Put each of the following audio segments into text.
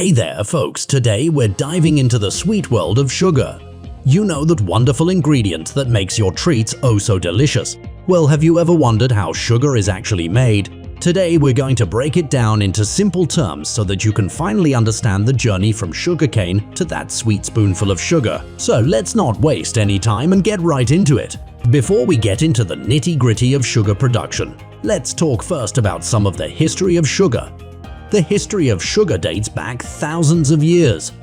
Hey there folks, today we're diving into the sweet world of sugar. You know that wonderful ingredient that makes your treats oh so delicious. Well, have you ever wondered how sugar is actually made? Today we're going to break it down into simple terms so that you can finally understand the journey from sugarcane to that sweet spoonful of sugar. So let's not waste any time and get right into it. Before we get into the nitty-gritty of sugar production, let's talk first about some of the history of sugar. The history of sugar dates back thousands of years.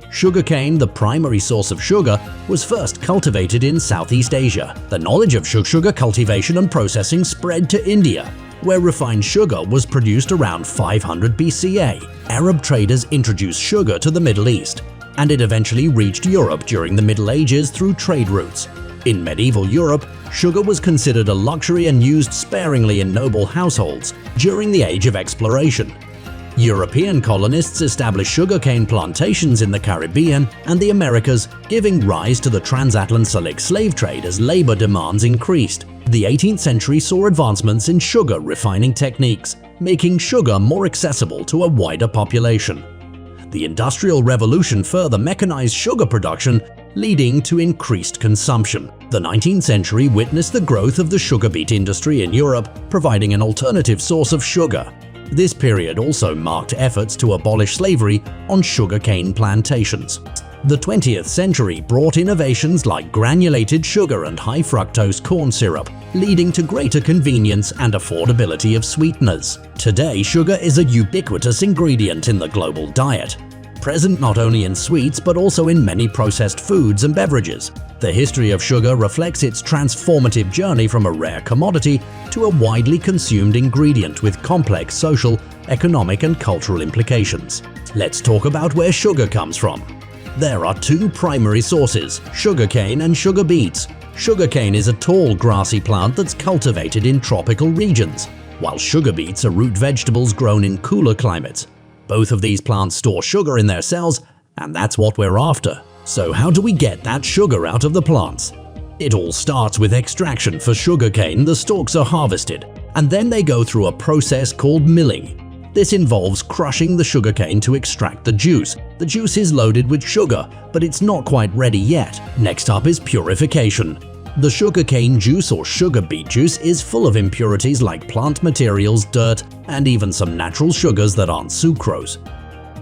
Sugarcane, the primary source of sugar, was first cultivated in Southeast Asia. The knowledge of sugar cultivation and processing spread to India, where refined sugar was produced around 500 BCA. Arab traders introduced sugar to the Middle East, and it eventually reached Europe during the Middle Ages through trade routes. In medieval Europe, sugar was considered a luxury and used sparingly in noble households during the Age of Exploration. European colonists established sugarcane plantations in the Caribbean and the Americas, giving rise to the transatlantic slave trade as labor demands increased. The 18th century saw advancements in sugar refining techniques, making sugar more accessible to a wider population. The Industrial Revolution further mechanized sugar production, leading to increased consumption. The 19th century witnessed the growth of the sugar beet industry in Europe, providing an alternative source of sugar. This period also marked efforts to abolish slavery on sugarcane plantations. The 20th century brought innovations like granulated sugar and high fructose corn syrup, leading to greater convenience and affordability of sweeteners. Today, sugar is a ubiquitous ingredient in the global diet, present not only in sweets but also in many processed foods and beverages. The history of sugar reflects its transformative journey from a rare commodity to a widely consumed ingredient with complex social, economic and cultural implications. Let's talk about where sugar comes from. There are two primary sources, sugarcane and sugar beets. Sugarcane is a tall grassy plant that's cultivated in tropical regions, while sugar beets are root vegetables grown in cooler climates. Both of these plants store sugar in their cells, and that's what we're after. So how do we get that sugar out of the plants? It all starts with extraction. For sugarcane, the stalks are harvested, and then they go through a process called milling. This involves crushing the sugarcane to extract the juice. The juice is loaded with sugar, but it's not quite ready yet. Next up is purification. The sugarcane juice or sugar beet juice is full of impurities like plant materials, dirt, and even some natural sugars that aren't sucrose.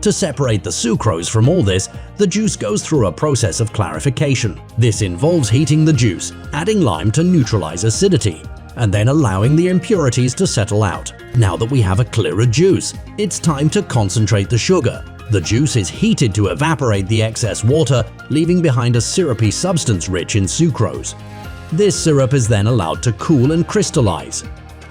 To separate the sucrose from all this, the juice goes through a process of clarification. This involves heating the juice, adding lime to neutralize acidity, and then allowing the impurities to settle out. Now that we have a clearer juice, it's time to concentrate the sugar. The juice is heated to evaporate the excess water, leaving behind a syrupy substance rich in sucrose. This syrup is then allowed to cool and crystallize.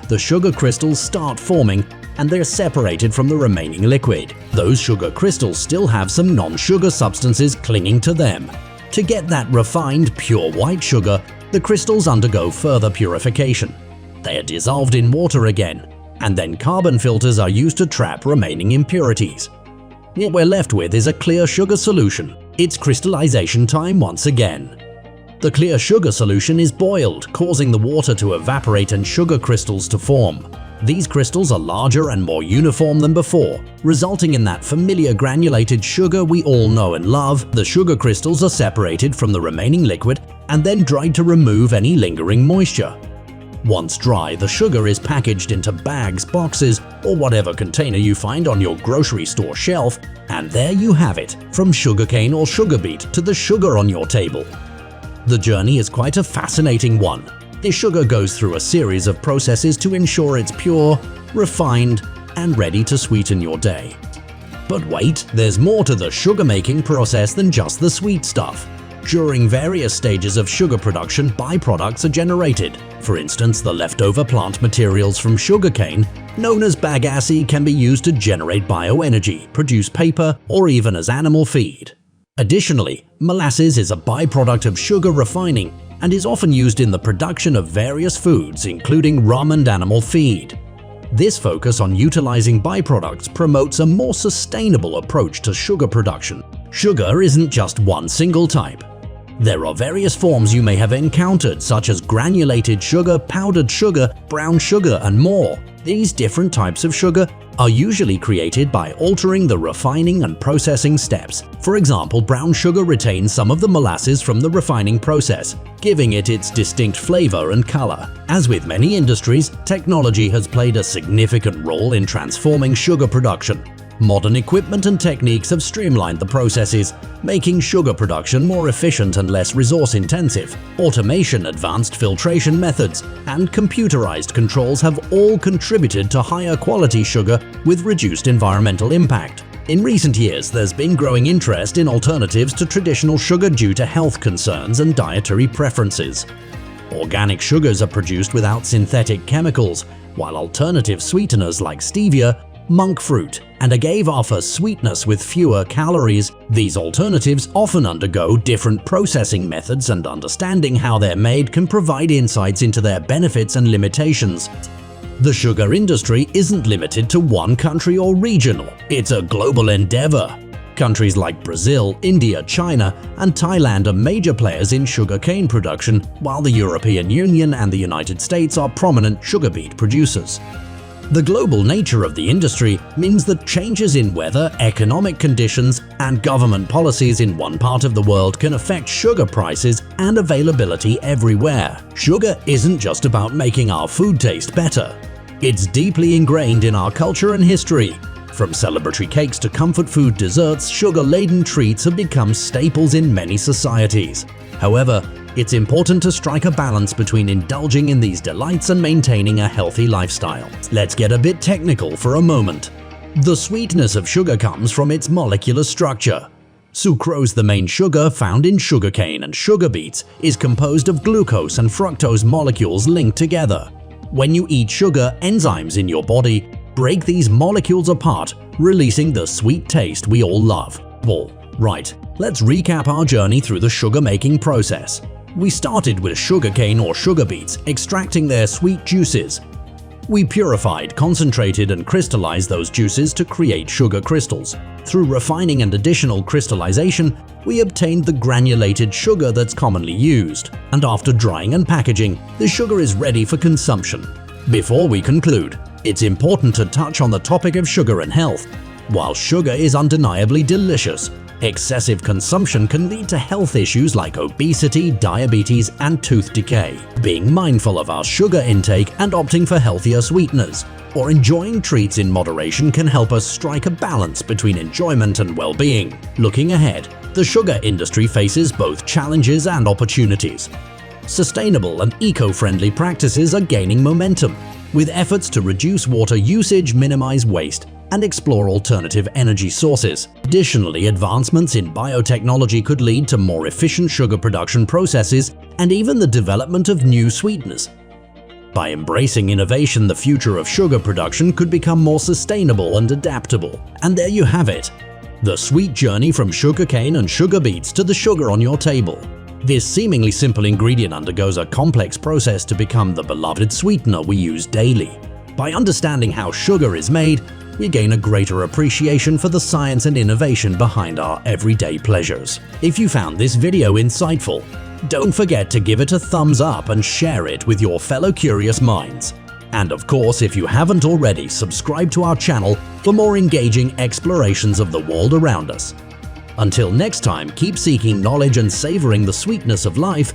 The sugar crystals start forming, and they're separated from the remaining liquid. Those sugar crystals still have some non-sugar substances clinging to them. To get that refined, pure white sugar, the crystals undergo further purification. They are dissolved in water again, and then carbon filters are used to trap remaining impurities. What we're left with is a clear sugar solution. It's crystallization time once again. The clear sugar solution is boiled, causing the water to evaporate and sugar crystals to form. These crystals are larger and more uniform than before, resulting in that familiar granulated sugar we all know and love. The sugar crystals are separated from the remaining liquid and then dried to remove any lingering moisture. Once dry, the sugar is packaged into bags, boxes, or whatever container you find on your grocery store shelf, and there you have it, from sugarcane or sugar beet to the sugar on your table. The journey is quite a fascinating one. The sugar goes through a series of processes to ensure it's pure, refined, and ready to sweeten your day. But wait, there's more to the sugar-making process than just the sweet stuff. During various stages of sugar production, byproducts are generated. For instance, the leftover plant materials from sugarcane, known as bagasse, can be used to generate bioenergy, produce paper, or even as animal feed. Additionally, molasses is a byproduct of sugar refining and is often used in the production of various foods, including rum and animal feed. This focus on utilizing byproducts promotes a more sustainable approach to sugar production. Sugar isn't just one single type. There are various forms you may have encountered, such as granulated sugar, powdered sugar, brown sugar, and more. These different types of sugar are usually created by altering the refining and processing steps. For example, brown sugar retains some of the molasses from the refining process, giving it its distinct flavor and color. As with many industries, technology has played a significant role in transforming sugar production. Modern equipment and techniques have streamlined the processes, making sugar production more efficient and less resource-intensive. Automation, advanced filtration methods, and computerized controls have all contributed to higher quality sugar with reduced environmental impact. In recent years, there's been growing interest in alternatives to traditional sugar due to health concerns and dietary preferences. Organic sugars are produced without synthetic chemicals, while alternative sweeteners like stevia, monk fruit, and agave offer sweetness with fewer calories. These alternatives often undergo different processing methods, and understanding how they're made can provide insights into their benefits and limitations. The sugar industry isn't limited to one country or region. It's a global endeavor. Countries like Brazil, India, China, and Thailand are major players in sugarcane production, while the European Union and the United States are prominent sugar beet producers. The global nature of the industry means that changes in weather, economic conditions, and government policies in one part of the world can affect sugar prices and availability everywhere. Sugar isn't just about making our food taste better. It's deeply ingrained in our culture and history. From celebratory cakes to comfort food desserts, sugar-laden treats have become staples in many societies. However, it's important to strike a balance between indulging in these delights and maintaining a healthy lifestyle. Let's get a bit technical for a moment. The sweetness of sugar comes from its molecular structure. Sucrose, the main sugar found in sugarcane and sugar beets, is composed of glucose and fructose molecules linked together. When you eat sugar, enzymes in your body break these molecules apart, releasing the sweet taste we all love. Right, let's recap our journey through the sugar-making process. We started with sugarcane or sugar beets, extracting their sweet juices. We purified, concentrated, and crystallized those juices to create sugar crystals. Through refining and additional crystallization, we obtained the granulated sugar that's commonly used. And after drying and packaging, the sugar is ready for consumption. Before we conclude, it's important to touch on the topic of sugar and health. While sugar is undeniably delicious, excessive consumption can lead to health issues like obesity, diabetes, and tooth decay. Being mindful of our sugar intake and opting for healthier sweeteners, or enjoying treats in moderation, can help us strike a balance between enjoyment and well-being. Looking ahead, the sugar industry faces both challenges and opportunities. Sustainable and eco-friendly practices are gaining momentum, with efforts to reduce water usage, minimize waste, and explore alternative energy sources. Additionally, advancements in biotechnology could lead to more efficient sugar production processes and even the development of new sweeteners. By embracing innovation, the future of sugar production could become more sustainable and adaptable. And there you have it, the sweet journey from sugarcane and sugar beets to the sugar on your table. This seemingly simple ingredient undergoes a complex process to become the beloved sweetener we use daily. By understanding how sugar is made, we gain a greater appreciation for the science and innovation behind our everyday pleasures. If you found this video insightful, don't forget to give it a thumbs up and share it with your fellow curious minds. And of course, if you haven't already, subscribe to our channel for more engaging explorations of the world around us. Until next time, keep seeking knowledge and savoring the sweetness of life